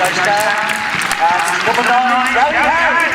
Chasetown and number 9, Harry.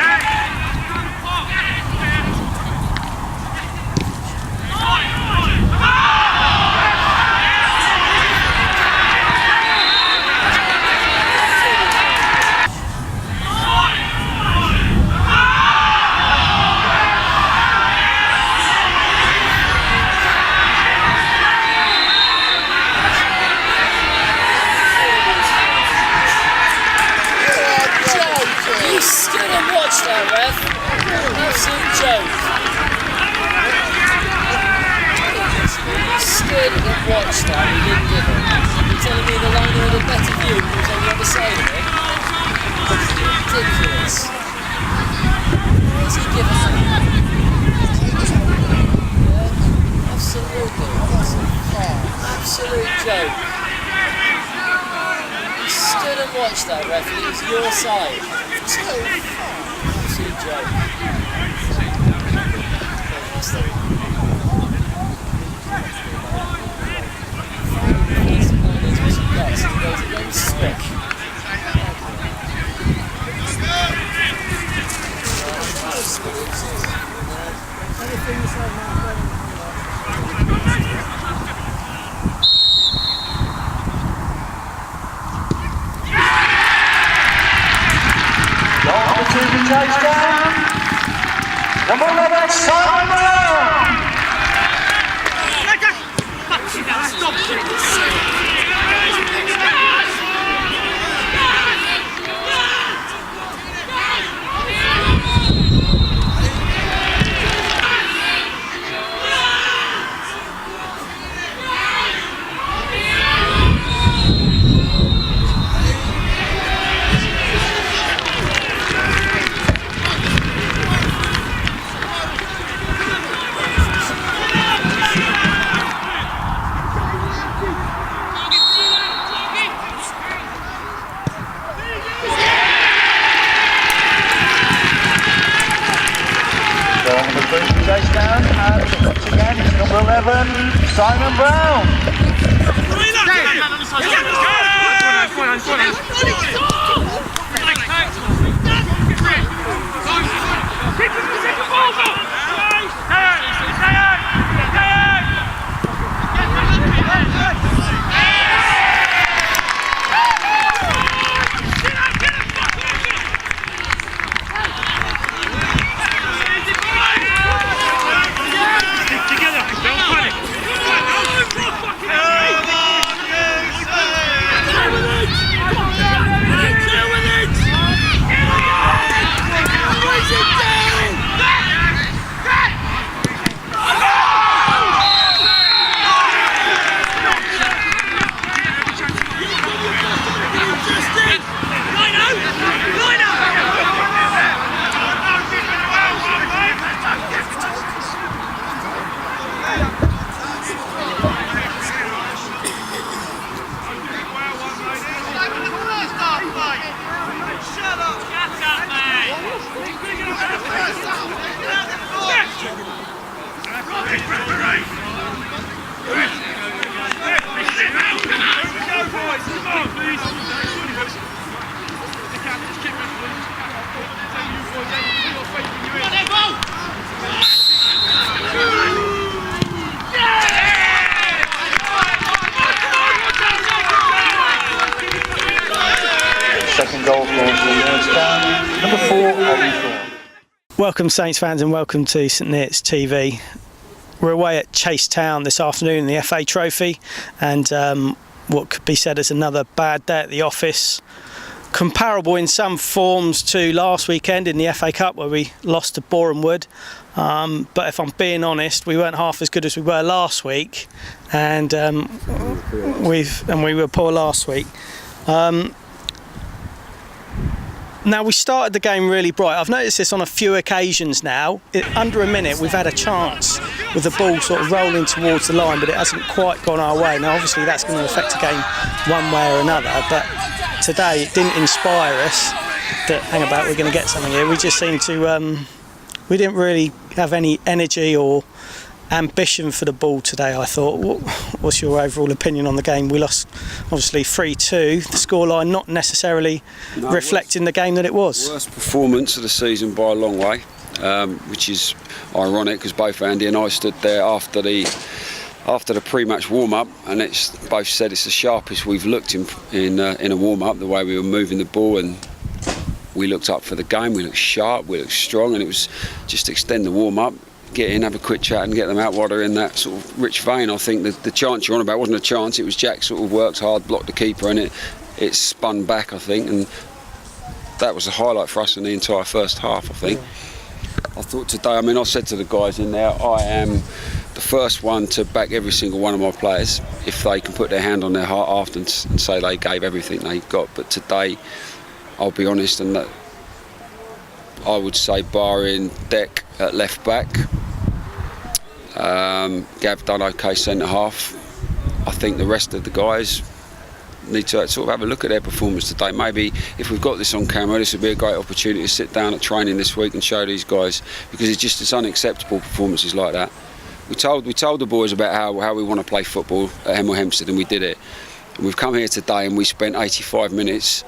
Watch that, he didn't give it. You're telling me the line had a better view than was on the other side of it? It's ridiculous. Why is he giving that? Yeah, absolutely. Absolute joke. You stood and watched that, ref, it was your side. Absolute joke. Chasetown, number 11, Simon Brown. Chasetown, and once again it's number 11, Simon Brown. Second goal for Chasetown, number 4, Welcome Saints fans and welcome to St Neots TV. We're away at Chasetown this afternoon in the FA Trophy, and what could be said as another bad day at the office. Comparable in some forms to last weekend in the FA Cup where we lost to Boreham Wood. But if I'm being honest, we weren't half as good as we were last week, and we were poor last week. Now, we started the game really bright. I've noticed this on a few occasions now. Under a minute, we've had a chance with the ball sort of rolling towards the line, but it hasn't quite gone our way. Now, obviously, that's going to affect the game one way or another, but today it didn't inspire us that, hang about, we're going to get something here. We just seemed to, we didn't really have any energy or ambition for the ball today, I thought. What's your overall opinion on the game? We lost, obviously, 3-2. The scoreline not necessarily reflecting the game that it was. Worst performance of the season by a long way, which is ironic because both Andy and I stood there after the pre-match warm-up, and it's both said it's the sharpest we've looked in a warm-up, the way we were moving the ball, and we looked up for the game. We looked sharp, we looked strong, and it was just to extend the warm-up, get in, have a quick chat and get them out while they're in that sort of rich vein. I think the chance you're on about wasn't a chance, it was Jack sort of worked hard, blocked the keeper, and it spun back, I think, and that was the highlight for us in the entire first half, I think. I thought today, I mean, I said to the guys in there, I am the first one to back every single one of my players if they can put their hand on their heart after and say they gave everything they got. But today, I'll be honest, and that I would say barring Deck at left back, Gav done okay centre half. I think the rest of the guys need to sort of have a look at their performance today. Maybe if we've got this on camera, this would be a great opportunity to sit down at training this week and show these guys, because it's unacceptable performances like that. We told the boys about how we want to play football at Hemel Hempstead, and we did it. And we've come here today and we spent 85 minutes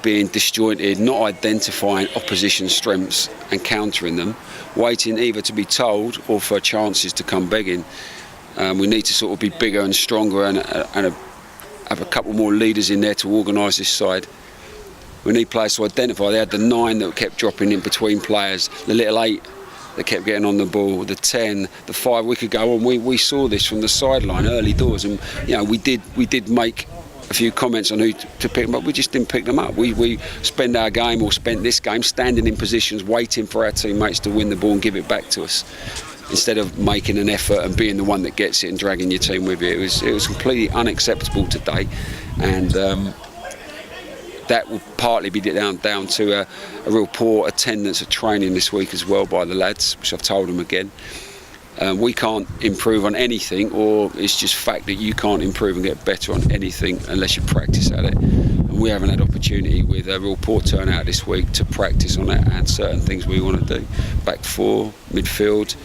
being disjointed, not identifying opposition strengths and countering them, waiting either to be told or for chances to come begging. We need to sort of be bigger and stronger and have a couple more leaders in there to organise this side. We need players to identify. They had the 9 that kept dropping in between players, the little 8 that kept getting on the ball, the 10, the 5. We could go on. We saw this from the sideline early doors, and we did make a few comments on who to pick them up. We just didn't pick them up. We spent our game, or spent this game, standing in positions waiting for our teammates to win the ball and give it back to us, instead of making an effort and being the one that gets it and dragging your team with you. It was completely unacceptable today, and that will partly be down to a real poor attendance at training this week as well by the lads, which I've told them again. We can't improve on anything, or it's just fact that you can't improve and get better on anything unless you practice at it. And we haven't had opportunity, with a real poor turnout this week, to practice on it and certain things we want to do. Back four, midfield,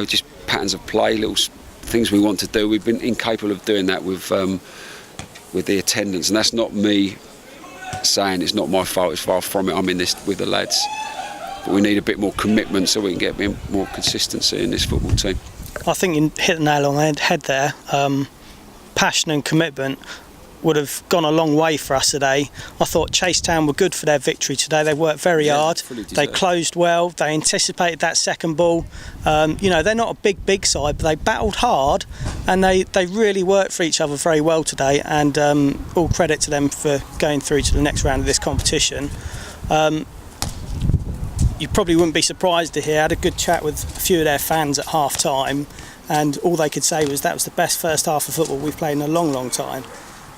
just patterns of play, little things we want to do. We've been incapable of doing that with the attendance, and that's not me saying it's not my fault. It's far from it. I'm in this with the lads. But we need a bit more commitment so we can get a bit more consistency in this football team. I think you hit the nail on the head there. Passion and commitment would have gone a long way for us today. I thought Chasetown were good for their victory today. They worked very hard. They closed well. They anticipated that second ball. They're not a big side, but they battled hard, and they really worked for each other very well today. And all credit to them for going through to the next round of this competition. You probably wouldn't be surprised to hear, I had a good chat with a few of their fans at half time, and all they could say was that was the best first half of football we've played in a long time.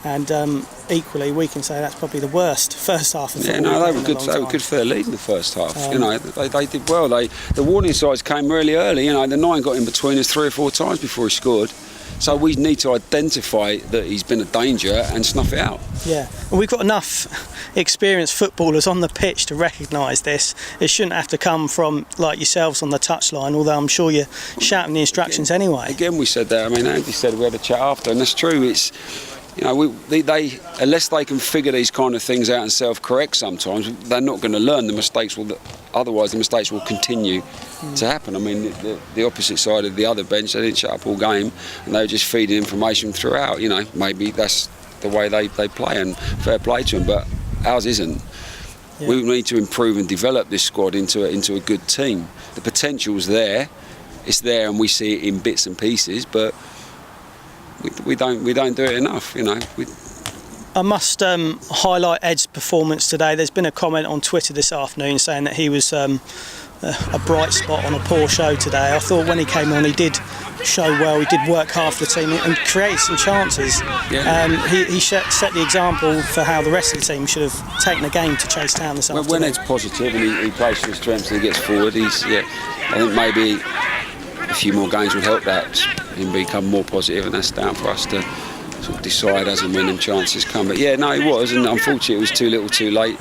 And equally, we can say that's probably the worst first half of football. They were good. They were good for their lead in the first half. They did well. The warning signs came really early. The 9 got in between us 3 or 4 times before he scored. So we need to identify that he's been a danger and snuff it out. Yeah, and we've got enough experienced footballers on the pitch to recognise this. It shouldn't have to come from like yourselves on the touchline, although I'm sure you're shouting the instructions anyway. Again, we said that. I mean, Andy said we had a chat after, and that's true. It's they unless they can figure these kind of things out and self-correct sometimes, they're not going to learn. The mistakes otherwise the mistakes will continue to happen. I mean, the opposite side of the other bench, they didn't shut up all game, and they were just feeding information throughout. Maybe that's the way they play, and fair play to them, but ours isn't. Yeah. We need to improve and develop this squad into a good team. The potential's there, it's there, and we see it in bits and pieces, but we don't do it enough. I must highlight Ed's performance today. There's been a comment on Twitter this afternoon saying that he was a bright spot on a poor show today. I thought when he came on, he did show well. He did work hard for the team and create some chances. Yeah. He set the example for how the rest of the team should have taken the game to Chasetown this afternoon. When it's positive and he plays to his strengths and he gets forward, I think maybe a few more games would help that him become more positive, and that's down for us to sort of decide as and when them chances come. But yeah, no, it was, and unfortunately it was too little too late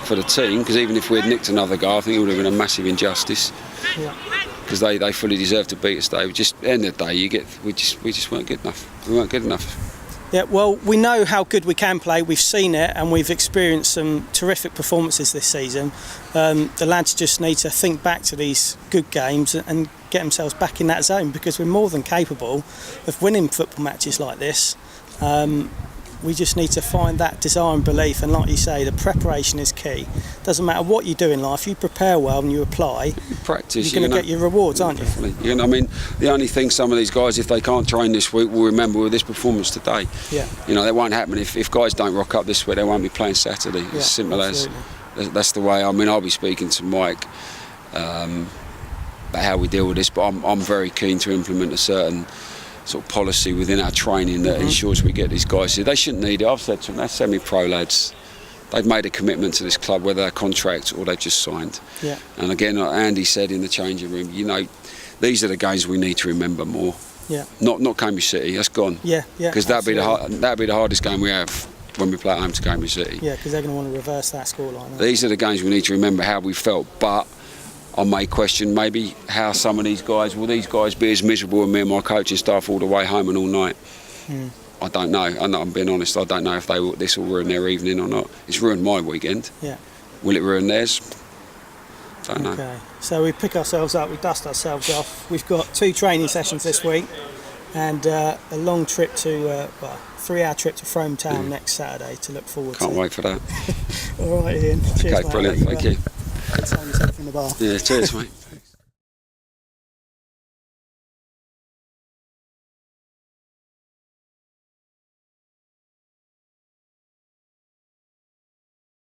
for the team, because even if we had nicked another goal, I think it would have been a massive injustice. Because they fully deserved to beat us. They just, at the end of the day, we just weren't good enough. We weren't good enough. Yeah, well, we know how good we can play. We've seen it, and we've experienced some terrific performances this season. The lads just need to think back to these good games and get themselves back in that zone, because we're more than capable of winning football matches like this. We just need to find that desire and belief, and like you say, the preparation is key. Doesn't matter what you do in life, you prepare well and you apply, practice, you're going to get your rewards, aren't you? Definitely. I mean, the only thing some of these guys, if they can't train this week, will remember with this performance today. Yeah. That won't happen. If guys don't rock up this week, they won't be playing Saturday. As simple absolutely. as. That's the way. I mean, I'll be speaking to Mike about how we deal with this, but I'm very keen to implement a certain sort of policy within our training that ensures we get these guys here. They shouldn't need it. I've said to them, they're semi-pro lads. They've made a commitment to this club, whether they're contract or they've just signed. Yeah. And again, like Andy said in the changing room, these are the games we need to remember more. Yeah. Not Cambridge City. That's gone. Yeah. Because that'd be the hardest game we have when we play at home to Cambridge City. Yeah, because they're going to want to reverse that scoreline. These are the games we need to remember how we felt, but I may question maybe how some of these guys, will these guys be as miserable as me and my coaching staff all the way home and all night? I don't know. I'm being honest, I don't know if this will ruin their evening or not. It's ruined my weekend. Yeah. Will it ruin theirs? Don't know. Okay, so we pick ourselves up, we dust ourselves off. We've got 2 training sessions this week and a long trip to, 3-hour trip to Frome Town next Saturday to look forward to. Can't wait for that. All right, Ian. Cheers, Okay, mate. brilliant. Thank you. Good time yourself in the bar. Yeah, cheers, mate.